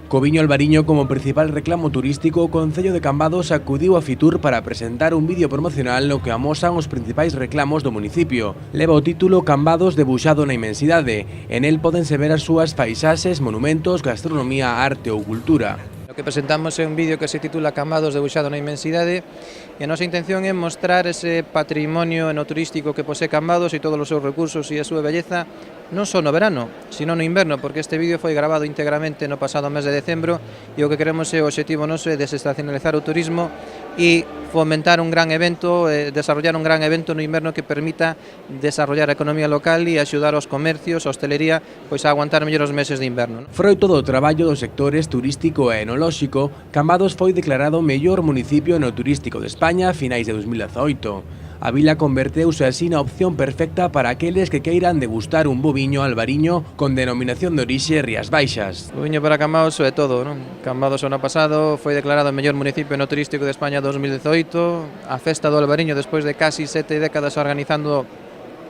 Co viño albariño como principal reclamo turístico, o Concello de Cambados acudiu a Fitur para presentar un vídeo promocional no que amosan os principais reclamos do municipio. Leva o título Cambados debuxado na inmensidade. En el pódense ver as súas paisaxes, monumentos, gastronomía, arte ou cultura. O que presentamos é un vídeo que se titula Cambados debuxado na inmensidade e a nosa intención é mostrar ese patrimonio enoturístico que posee Cambados e todos os seus recursos e a súa belleza non só no verano, sino no inverno, porque este vídeo foi grabado íntegramente no pasado mes de decembro e o que queremos é o obxectivo noso é desestacionalizar o turismo e fomentar un gran evento, desarrollar un gran evento no inverno que permita desarrollar a economía local e axudar aos comercios, a hostelería, pois a aguantar mellor os meses de inverno. Froito do traballo dos sectores turístico e enolóxico, Cambados foi declarado mellor municipio enoturístico de España a finais de 2018. A vila converteuse así na opción perfecta para aqueles que queiran degustar un bo viño albariño con denominación de orixe Rías Baixas. O viño para Cambados é todo, non? Cambados o ano pasado foi declarado o mellor municipio enoturístico de España 2018, a festa do albariño despois de casi 7 décadas organizando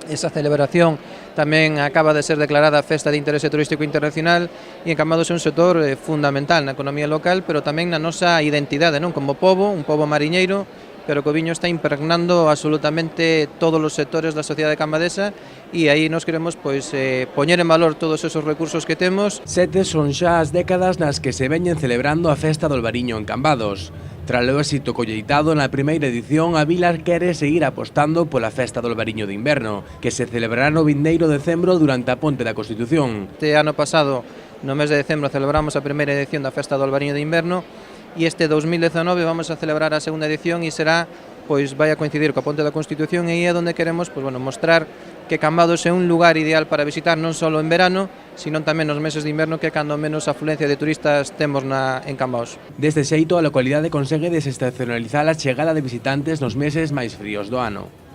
esa celebración tamén acaba de ser declarada Festa de Interese Turístico Internacional e en Cambados é un sector fundamental na economía local, pero tamén na nosa identidade, non? Como pobo, un pobo mariñeiro, pero que o viño está impregnando absolutamente todos os sectores da sociedade cambadesa e aí nos queremos poñer en valor todos esos recursos que temos. 7 son xa as décadas nas que se veñen celebrando a Festa do Albariño en Cambados. Tras o éxito colleitado na primeira edición, a vila quere seguir apostando pola Festa do Albariño de Inverno, que se celebrará no vindeiro decembro durante a Ponte da Constitución. Este ano pasado, no mes de decembro, celebramos a primeira edición da Festa do Albariño de Inverno e este 2019 vamos a celebrar a segunda edición e será, pois vai a coincidir coa Ponte da Constitución e é onde queremos mostrar que Cambados é un lugar ideal para visitar non só en verano, sino tamén nos meses de inverno, que é cando menos afluencia de turistas temos en Cambados. Deste xeito, a localidade consegue desestacionalizar a chegada de visitantes nos meses máis fríos do ano.